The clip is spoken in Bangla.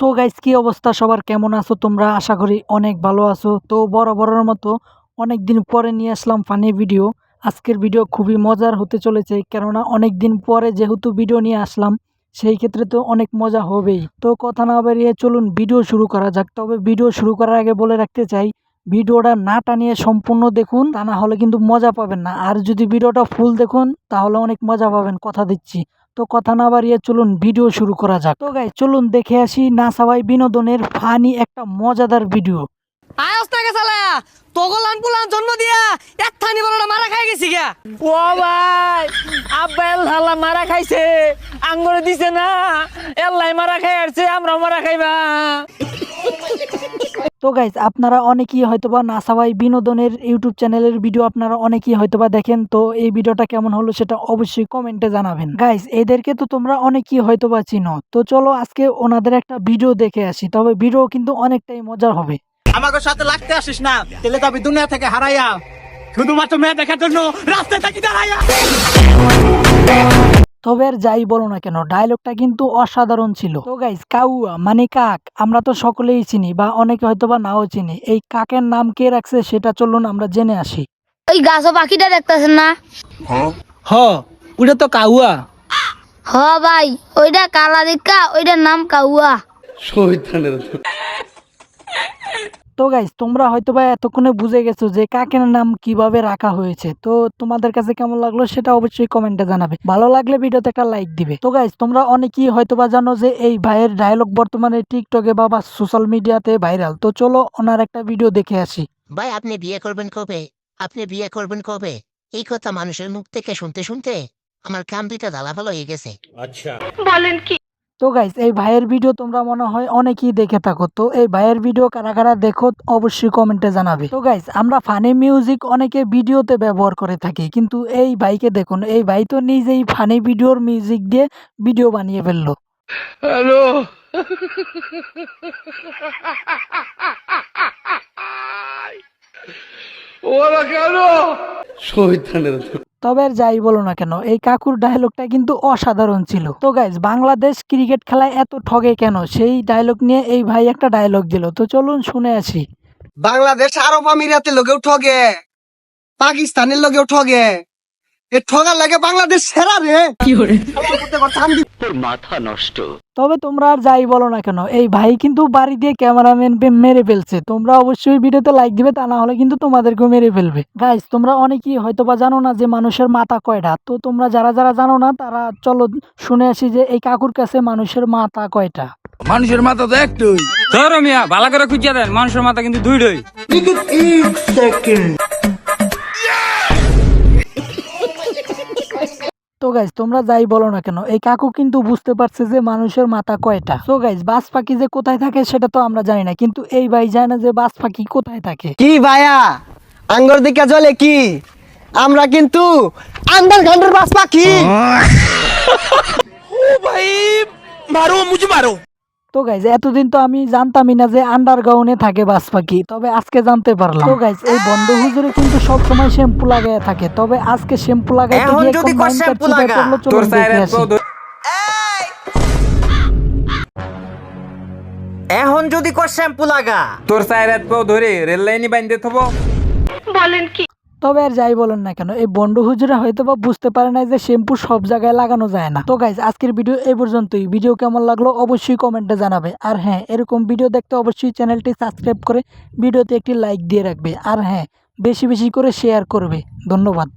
সো গাইস, কি অবস্থা সবার, কেমন আছো তোমরা? আশা করি অনেক ভালো আছো। তো বরাবরের মতো অনেক দিন পরে নিয়ে আসলাম ফানি ভিডিও। আজকের ভিডিও খুবই মজার হতে চলেছে, কেননা অনেক দিন পরে যেহেতু ভিডিও নিয়ে আসলাম, সেই ক্ষেত্রে তো অনেক মজা হবেই। তো কথা না বেরিয়ে চলুন ভিডিও শুরু করা যাক। তবে ভিডিও শুরু করার আগে বলে রাখতে চাই, ভিডিওটা না টানিয়ে সম্পূর্ণ দেখুন, তা না হলে কিন্তু মজা পাবেন না। আর যদি ভিডিওটা ফুল দেখুন তাহলে অনেক মজা পাবেন, কথা দিচ্ছি। তো কথা না বাড়িয়ে চলুন ভিডিও শুরু করা যাক। তো গাইস চলুন দেখে আসি নাসা ভাই বিনোদনের ফানি একটা মজাদার ভিডিও। আয়স থেকে চালায়া তোগলান পুলান জন্ম দিয়া একখানি বড়টা মারা খাই গেছি গা। ও ভাই আব্বাইল হালা মারা খাইছে, আঙ্গুরে দিছে না, এল্লাই মারা খাই আসছে, আমরা মারা খাইবা। তো গাইস আপনারা অনেকেই হয়তোবা নাসা ভাই বিনোদনের ইউটিউব চ্যানেলের ভিডিও আপনারা অনেকেই হয়তোবা দেখেন। তো এই ভিডিওটা কেমন হলো সেটা অবশ্যই কমেন্টে জানাবেন। গাইস এদেরকে তো তোমরা অনেকেই হয়তোবা চিনো। তো চলো আজকে ওনাদের একটা ভিডিও দেখে আসি, তবে ভিডিও কিন্তু অনেকটাই মজার হবে। আমাকে সাথে লাগতে আসিস না, তাহলে তো আমি দুনিয়া থেকে হারাইয়া শুধুমাত্র মেয়ে দেখার জন্য রাস্তায় থাকি দাঁড়াইয়া। তবে আর যাই বলো না কেন, ডায়লগটা কিন্তু অসাধারণ ছিল। তো গাইস কাউয়া মানে কাক আমরা তো সকলেই চিনি, বা অনেকে হয়তোবা নাও চিনি। এই কাকের নাম কে রাখছে সেটা চলুন আমরা জেনে আসি। ওই গাছ পাখিটা দেখতেছেন না? হ, ওটা তো কাউয়া। হ ভাই, ওইটা কালা দেখা, ওইটার নাম কাউয়া। তো গাইস তোমরা হয়তোবা এতক্ষণে বুঝে গেছো যে কাকের নাম কিভাবে রাখা হয়েছে। তো তোমাদের কাছে কেমন লাগলো সেটা অবশ্যই কমেন্টে জানাবে। ভালো লাগলে ভিডিওতে একটা লাইক দিবে। তো গাইস তোমরা অনেকেই হয়তোবা জানো যে এই ভাইয়ের ডায়লগ বর্তমানে টিকটকে বা সোশ্যাল মিডিয়াতে ভাইরাল। তো চলো ওনার একটা ভিডিও দেখে আসি। ভাই আপনি বিয়ে করবেন কবে? আপনি বিয়ে করবেন কবে? এই কথা মানুষের মুখ থেকে শুনতে শুনতে আমার কান দুইটা জ্বালা হয়ে গেছে। তো গাইস এই ভাইয়ের ভিডিও তোমরা মনে হয় অনেকেই দেখে থাকো। তো এই ভাইয়ের ভিডিও কারা কারা দেখো অবশ্যই কমেন্টে জানাবে। তো গাইস আমরা ফানি মিউজিক অনেকে ভিডিওতে ব্যবহার করে থাকি, কিন্তু এই ভাইকে দেখুন, এই ভাই তো নিজেই ফানি ভিডিওর মিউজিক দিয়ে ভিডিও বানিয়ে ফেললো। তবে আর যাই বলো না কেন, এই কাকুর ডায়লগটা কিন্তু অসাধারণ ছিল। তো গাইজ বাংলাদেশ ক্রিকেট খেলায় এত ঠগে কেন, সেই ডায়লগ নিয়ে এই ভাই একটা ডায়লগ দিল। তো চলুন শুনে আসি। বাংলাদেশ আরব আমিরাতের লোকেও ঠগে, পাকিস্তানের লোকেও ঠগে, এ ঠগার লাগে বাংলাদেশ সেরা রে। তবে তোমরা আর যাই বলো না কেন, এই ভাই কিন্তু বাড়ি দিয়ে ক্যামেরাম্যান মেরে ফেলছে। তোমরা অবশ্যই ভিডিওতে লাইক দিবে, তা না হলে কিন্তু তোমাদেরকেও মেরে ফেলবে। গাইজ তোমরা অনেকেই হয়তোবা জানো না যে মানুষের মাথা কয়টা। তো তোমরা যারা যারা জানো না তারা চলো শুনে আসি যে এই কাকুর কাছে মানুষের মাথা কয়টা। মানুষের মাথা তো একটাই। ধরো মিয়া ভালো করে খুঁজিয়া দেন, মানুষের মাথা কিন্তু দুইটাই। তো গাইজ তোমরা যাই বলো না কেন, এই কাকু কিন্তু বুঝতে পারছে যে মানুষের মাথা কয়টা। তো গাইজ বাজ পাখি যে কোথায় থাকে সেটা তো আমরা জানি না, কিন্তু এই ভাই জানে যে বাজ পাখি কোথায় থাকে। কি ভাইয়া আঙ্গুর দিকে চলে কি? আমরা কিন্তু আন্দার ঘন্টার বাস পাখি। মারো মুঝে মারো। তো গাইজ এতদিন তো আমি জানতামই না যে আন্ডারগ্রাউন্ডে থাকে বাজ পাখি, তবে আজকে জানতে পারলাম। তো গাইজ এই বন্ধ হুজুরে কিন্তু সব সময় শ্যাম্পু লাগায় থাকে, তবে আজকে শ্যাম্পু লাগাইতে এখন গিয়ে যদি কোন কর মাইন্ডটা শ্যাম্পু চিন্তা লাগা, করলো, চলুন দেখে আসি। এখন যদি কর শ্যাম্পু লাগা, তোর সাইরাত পাও ধরে রেল লাইনে বাইন্ধে থবো। তবে আর যাই বলেন না কেন, এই বন্ড হুজুরা হয়তো বা বুঝতে পারে না যে শ্যাম্পু সব জায়গায় লাগানো যায় না। তো গাইজ আজকের ভিডিও এই পর্যন্তই। ভিডিও কেমন লাগলো অবশ্যই কমেন্টে জানাবে। আর হ্যাঁ, এরকম ভিডিও দেখতে অবশ্যই চ্যানেলটি সাবস্ক্রাইব করে ভিডিওতে একটি লাইক দিয়ে রাখবে। আর হ্যাঁ, বেশি বেশি করে শেয়ার করবে। ধন্যবাদ।